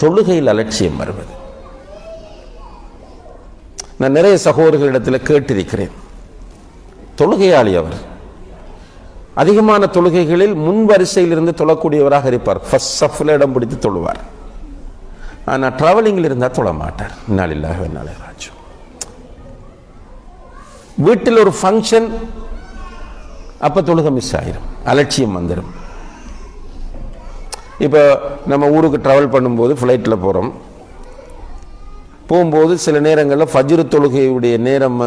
தொழுகையில் அலட்சியம் வருவது. நான் நிறைய சகோதரர்களிடத்தில் கேட்டிருக்கிறேன். தொழுகையாளி அவர், அதிகமான தொழுகைகளில் முன் வரிசையில் இருந்து தொழக்கூடியவராக இருப்பார், ஃபர்ஸ்ட் சஃப்ல இடம் பிடித்து தொழுவார். ஆனால் டிராவலிங்கில் இருந்தால் தொழ மாட்டார். இன்னாலில்லாஹி வ இன்னா இலைஹி ராஜிஊன். வீட்டில் ஒரு ஃபங்க்ஷன், அப்போ தொழுகை மிஸ் ஆயிரும், அலட்சியம் வந்துடும். இப்போ நம்ம ஊருக்கு ட்ராவல் பண்ணும்போது ஃப்ளைட்டில் போகும்போது சில நேரங்களில் ஃபஜ்ர் தொழுகையுடைய நேரம்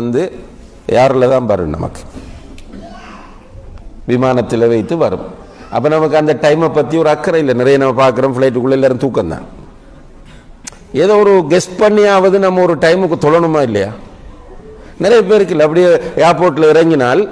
யாரில் தான் வரும், நமக்கு விமானத்தில் வைத்து வரும். அப்போ நமக்கு அந்த டைமை பற்றி ஒரு அக்கறை இல்லை. நிறைய நம்ம பார்க்குறோம் ஃப்ளைட்டுக்குள்ளே எல்லாரும் தூக்கம் தான். ஏதோ ஒரு கெஸ்ட் பண்ணியாவது நம்ம ஒரு டைமுக்கு தொழணுமா இல்லையா? நிறைய பேருக்கு இல்லை. அப்படியே ஏர்போர்ட்டில் இறங்கினால்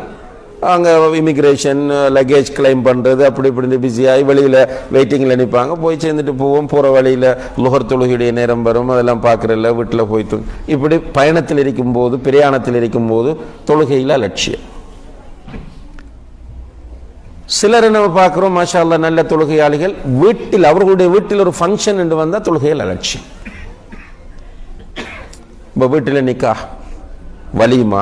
அங்கே இமிக்ரேஷன் லக்கேஜ் கிளைம் பண்ணுறது அப்படி இப்படி பிஸியாகி வெளியில் வெயிட்டிங்கில் நிற்பாங்க. போய் சேர்ந்துட்டு போவோம். போகிற வழியில் லுஹர் தொழுகையுடைய நேரம் வரும், அதெல்லாம் பார்க்குறதில்ல, வீட்டில் போய்த்து இப்படி பயணத்தில் இருக்கும்போது, பிரயாணத்தில் இருக்கும்போது தொழுகையில் அலட்சியம். சிலரை நம்ம பார்க்குறோம், மாஷா அல்லாஹ், நல்ல தொழுகையாளிகள். வீட்டில் அவர்களுடைய வீட்டில் ஒரு ஃபங்க்ஷன் என்று வந்தால் தொழுகையில் அலட்சியம். இப்போ வீட்டில் நிக்கா வலிமா,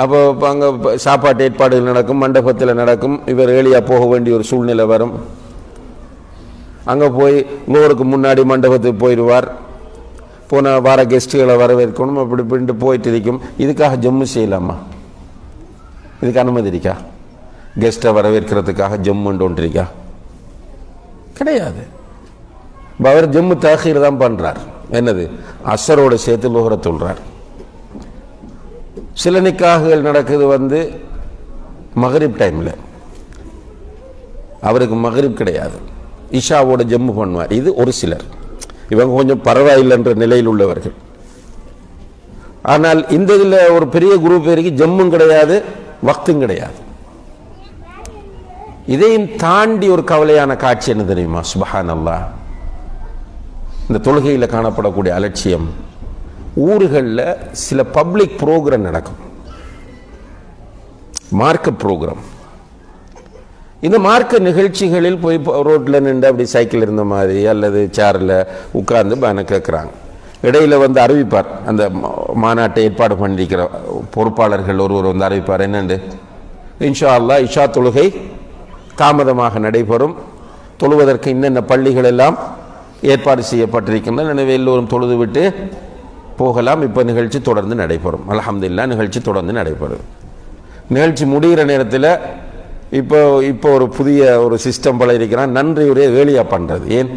அப்போ அங்கே சாப்பாட்டு ஏற்பாடுகள் நடக்கும், மண்டபத்தில் நடக்கும். இவர் ஏழியாக போக வேண்டிய ஒரு சூழ்நிலை வரும். அங்கே போய் லோருக்கு முன்னாடி மண்டபத்துக்கு போயிடுவார். போன வார கெஸ்ட்டுகளை வரவேற்கணும், அப்படி இப்படின்ட்டு போயிட்டு இருக்கும். இதுக்காக ஜம்மு செய்யலாமா? இதுக்கு அனுமதி இருக்கா? கெஸ்ட்டை வரவேற்கிறதுக்காக ஜம்முன்னு ஒன்று இருக்கா? கிடையாது. அவர் ஜம்மு தாஹீர் தான் பண்ணுறார். என்னது? அசரோடு சேர்த்து லோகரை சொல்கிறார். சில நிக்காகுகள் நடக்குது மகரிப் டைமில். அவருக்கு மகரிப் கிடையாது, இஷாவோட ஜம்மு பண்ணுவார். இது ஒரு சிலர், இவங்க கொஞ்சம் பரவாயில்லைன்ற நிலையில் உள்ளவர்கள். ஆனால் இந்த இதில் ஒரு பெரிய குரூப் பேருக்கு ஜம்மும் கிடையாது, வக்தும் கிடையாது. இதையும் தாண்டி ஒரு கவலையான காட்சி என்ன தெரியுமா? சுப்ஹானல்லாஹ், இந்த தொழுகையில் காணப்படக்கூடிய அலட்சியம். ஊர்களில் சில பப்ளிக் ப்ரோக்ராம் நடக்கும், மார்க்க ப்ரோக்ராம். இந்த மார்க்க நிகழ்ச்சிகளில் போய் ரோட்டில் நின்று அப்படி சைக்கிள் இருந்த மாதிரி அல்லது சேரில் உட்கார்ந்து பேன கேட்குறாங்க. இடையில் அறிவிப்பார், அந்த மாநாட்டை ஏற்பாடு பண்ணியிருக்கிற பொறுப்பாளர்கள் ஒருவர் அறிவிப்பார், என்னண்டு, இன்ஷா அல்லாஹ் இஷா தொழுகை தாமதமாக நடைபெறும், தொழுவதற்கு இன்னென்ன பள்ளிகள் எல்லாம் ஏற்பாடு செய்யப்பட்டிருக்கின்றன, எனவே எல்லோரும் தொழுது விட்டு போகலாம். இப்போ நிகழ்ச்சி தொடர்ந்து நடைபெறும். அல்ஹம்துலில்லாஹ், நிகழ்ச்சி தொடர்ந்து நடைபெறும். நிகழ்ச்சி முடிகிற நேரத்தில் இப்போ ஒரு புதிய ஒரு சிஸ்டம் பல இருக்கிறான், நன்றி உரையை வேலியா பண்ணுறது. ஏன்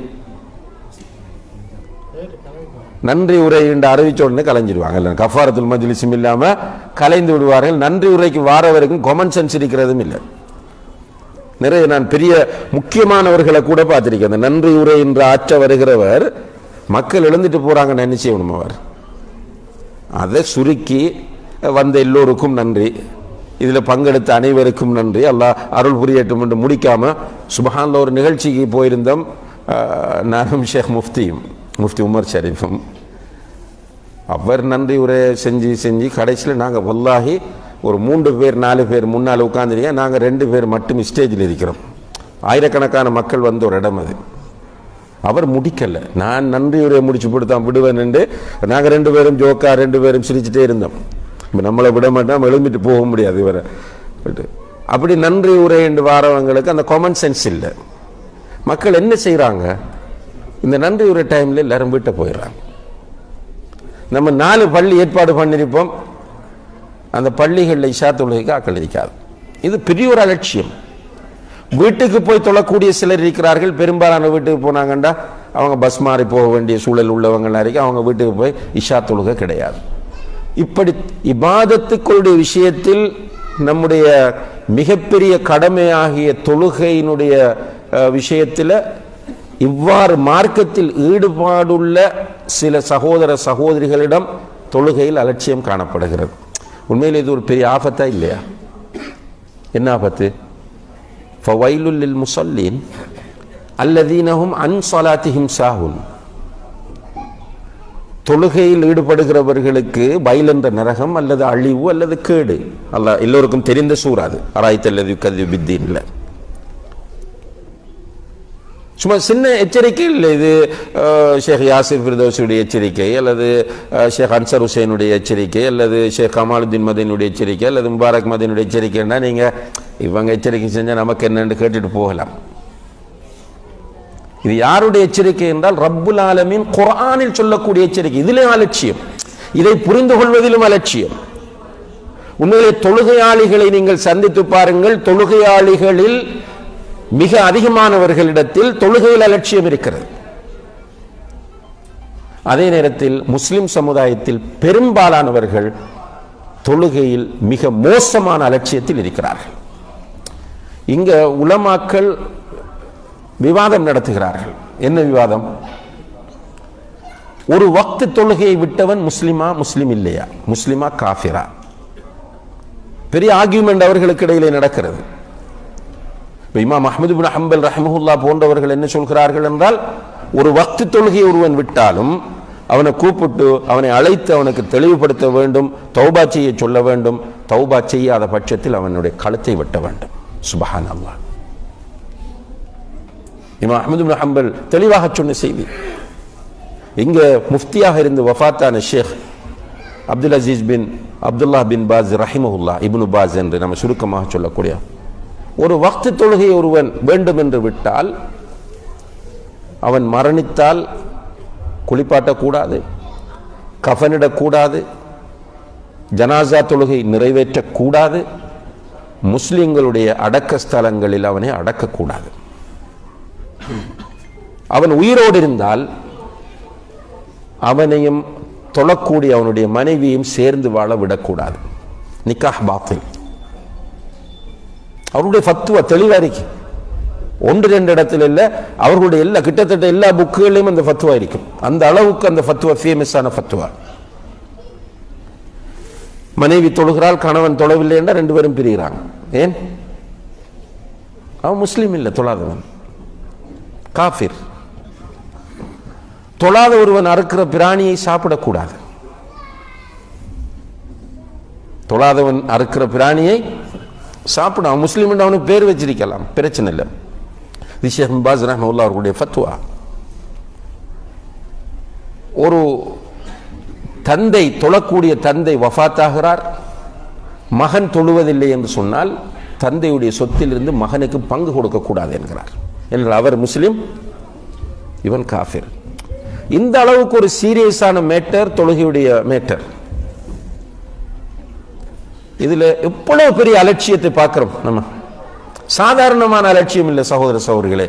நன்றி உரை என்று அறிவிச்ச உடனே கலைஞ்சிடுவாங்க. இல்லை, கஃபாரத்துல் மஜ்லிஸும் இல்லாமல் கலைந்து விடுவார்கள். நன்றி உரைக்கு வார வரைக்கும் காமன் சென்ஸ் இருக்கிறதும் இல்லை. நிறைய நான் பெரிய முக்கியமானவர்களை கூட பார்த்திருக்கேன். அந்த நன்றி உரை என்று ஆற்ற வருகிறவர் மக்கள் எழுந்துட்டு போறாங்கன்னு என்ன செய்யணும்? அவர் அதை சுருக்கி எல்லோருக்கும் நன்றி, இதில் பங்கெடுத்த அனைவருக்கும் நன்றி, அல்லாஹ் அருள் புரியட்டும் என்று முடிக்காம சுப்ஹானல்லாஹ். ஒரு நிகழ்ச்சிக்கு போயிருந்தோம், நானும் ஷேக் முஃப்தி உமர் ஷரீஃபும். அவர் நன்றி உரை செஞ்சு கடைசியில் நாங்கள் வல்லாஹி ஒரு 3 பேர் 4 பேர் முன்னால் உட்காந்துருக்கேன், நாங்கள் 2 பேர் மட்டும் ஸ்டேஜில் இருக்கிறோம். ஆயிரக்கணக்கான மக்கள் ஒரு இடம் அது. அவர் முடிக்கல, நான் நன்றி உரையை முடிச்சு போட்டுதான் விடுவேன் என்று நாங்கள் 2 பேரும் ஜோக்கா 2 பேரும் சிரிச்சுட்டே இருந்தோம். இப்போ நம்மளை விட மாட்டோம், எழும்பிட்டு போக முடியாது இவரை. அப்படி நன்றி உரை என்று வாரவங்களுக்கு அந்த காமன் சென்ஸ் இல்லை. மக்கள் என்ன செய்கிறாங்க? இந்த நன்றி உரை டைமில் எல்லாரும் வீட்டை போயிடுறாங்க. நம்ம 4 பள்ளி ஏற்பாடு பண்ணியிருப்போம், அந்த பள்ளிகளில் இஷா தொழுகைக்கு ஆக்கள் இருக்காது. இது பெரிய ஒரு அலட்சியம். வீட்டுக்கு போய் தொழக்கூடிய சிலர் இருக்கிறார்கள். பெரும்பாலான வீட்டுக்கு போனாங்கண்டா அவங்க பஸ் மாறி போக வேண்டிய சூழல் உள்ளவங்களாம் இருக்கு. அவங்க வீட்டுக்கு போய் இஷா தொழுகை கிடையாது. இப்படி இபாதத்துக்களுடைய விஷயத்தில் நம்முடைய மிகப்பெரிய கடமையாகிய தொழுகையினுடைய விஷயத்தில் இவ்வாறு மார்க்கத்தில் ஈடுபாடுள்ள சில சகோதர சகோதரிகளிடம் தொழுகையில் அலட்சியம் காணப்படுகிறது. உண்மையில் இது ஒரு பெரிய ஆபத்தா இல்லையா? என்ன ஆபத்து? ஃபவைலுல் லில் முஸல்லீன் அல்லதீன ஹும் அன் ஸலாத்திஹிம் சாஹூன். தொழுகையில் ஈடுபடுகிறவர்களுக்கு வயல் என்ற நரகம் அல்லது அழிவு அல்லது கேடு. அல்லாஹ் எல்லோருக்கும் தெரிந்த சூறா அது. அராய்தல்லதி யுகذிபு பித்தீன்ல சும்மா சின்ன எச்சரிக்கை இல்லை. இது ஷேக் யாசிர் ஃபிர்தௌஸியுடைய எச்சரிக்கை, அல்லது ஷேக் அன்சர் ஹுசைனுடைய எச்சரிக்கை, அல்லது ஷேக் கமாலுத்தீன் மதீனுடைய எச்சரிக்கை, அல்லது முபாரக் மதீனுடைய எச்சரிக்கைன்னா நீங்கள் இவங்க எச்சரிக்கை செஞ்சால் நமக்கு என்னன்னு கேட்டுட்டு போகலாம். இது யாருடைய எச்சரிக்கை என்றால் ரப்புல் ஆலமீன் குர்ஆனில் சொல்லக்கூடிய எச்சரிக்கை. இதிலே அலட்சியம், இதை புரிந்து கொள்வதிலும் அலட்சியம். உண்மையிலே தொழுகையாளிகளை நீங்கள் சந்தித்து பாருங்கள். தொழுகையாளிகளில் மிக அதிகமானவர்களிடத்தில் தொழுகையில் அலட்சியம் இருக்கிறது. அதே நேரத்தில் முஸ்லிம் சமுதாயத்தில் பெரும்பாலானவர்கள் தொழுகையில் மிக மோசமான அலட்சியத்தில் இருக்கிறார்கள். இங்க உலமாக்கள் விவாதம் நடத்துகிறார்கள். என்ன விவாதம்? ஒரு வக்து தொழுகையை விட்டவன் முஸ்லிமா முஸ்லிம் இல்லையா, முஸ்லிமா காஃபிரா? பெரிய ஆர்கியூமெண்ட் அவர்களுக்கு இடையிலே நடக்கிறது. இமாம் அஹ்மது பின் ஹம்பல் ரஹ்மஹுல்லாஹ் போன்றவர்கள் என்ன சொல்கிறார்கள் என்றால், ஒரு வக்து தொழுகையை ஒருவன் விட்டாலும் அவனை கூப்பிட்டு அவனை அழைத்து அவனுக்கு தெளிவுபடுத்த வேண்டும், தௌபா செய்ய சொல்ல வேண்டும். தௌபா செய்யாத பட்சத்தில் அவனுடைய கழுத்தை வெட்ட வேண்டும். சுப்ஹானல்லாஹ். இமாம் அஹ்மது பின் ஹம்பல் தெளிவாக சொன்ன செய்தி. இங்க முஃப்தியாக இருந்து வஃபாத்தான ஷேக் அப்துல் அசீஸ் பின் அப்துல்லா பின் பாஸ் ரஹிமஹுல்லா, இப்னு பாஸ் என்று நம்ம சுருக்கமாக சொல்லக்கூடிய, ஒரு வக்து தொழுகை ஒருவன் வேண்டும் என்று விட்டால் அவன் மரணித்தால் குளிப்பாட்டக்கூடாது, கஃனிடக்கூடாது, ஜனாசா தொழுகை நிறைவேற்றக்கூடாது, முஸ்லிம்களுடைய அடக்க ஸ்தலங்களில் அவனை அடக்கக்கூடாது. அவன் உயிரோடு இருந்தால் அவனையும் தொழக்கூடிய அவனுடைய மனைவியும் சேர்ந்து வாழ விடக்கூடாது. நிக்காஹ் பாத்தில். அவருடைய ஃபத்வா தெளிவா இருக்கு. ஒன்று ரெண்டு இடத்துல இல்லை, அவர்களுடைய எல்லா கிட்டத்தட்ட எல்லா புக்குகளையும் அந்த ஃபத்வா இருக்கும். அந்த அளவுக்கு அந்த ஃபத்வா ஃபேமஸான ஃபத்வா. மனைவி தொழுகிறாள், கணவன் தொழவில்லை என்றால் ரெண்டு பேரும் பிரிகிறாங்க. ஏன்? அவன் முஸ்லீம் இல்லை, தொழாதவன், காஃபிர். தொழாத ஒருவன் அறுக்கிற பிராணியை சாப்பிடக்கூடாது. தொழாதவன் அறுக்கிற பிராணியை சாப்பிட, அவன் முஸ்லீம் என்று அவனுக்கு பேர் வச்சிருக்கலாம், பிரச்சனை இல்லை. இது ஷேக் பாஸ் ரஹ்மத்துல்லாஹி அவர்களுடைய ஃபத்வா. ஒரு தந்தை, தொழக்கூடிய தந்தை வஃபாத்தாகிறார், மகன் தொழுவதில்லை என்று சொன்னால் தந்தையுடைய சொத்திலிருந்து மகனுக்கு பங்கு கொடுக்கக்கூடாது என்கிறார். என்றால் அவர் முஸ்லிம், இவன் காஃபிர். இந்த அளவுக்கு ஒரு சீரியஸான மேட்டர் தொழுகையுடைய மேட்டர். இதுல எவ்வளவு பெரிய அலட்சியத்தை பார்க்கிறோம் நம்ம. சாதாரணமான அலட்சியம் இல்லை சகோதர சகோதரிகளே,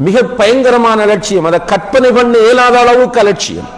மிக பயங்கரமான அலட்சியம். அதை கற்பனை பண்ண இயலாத அளவுக்கு அலட்சியம்.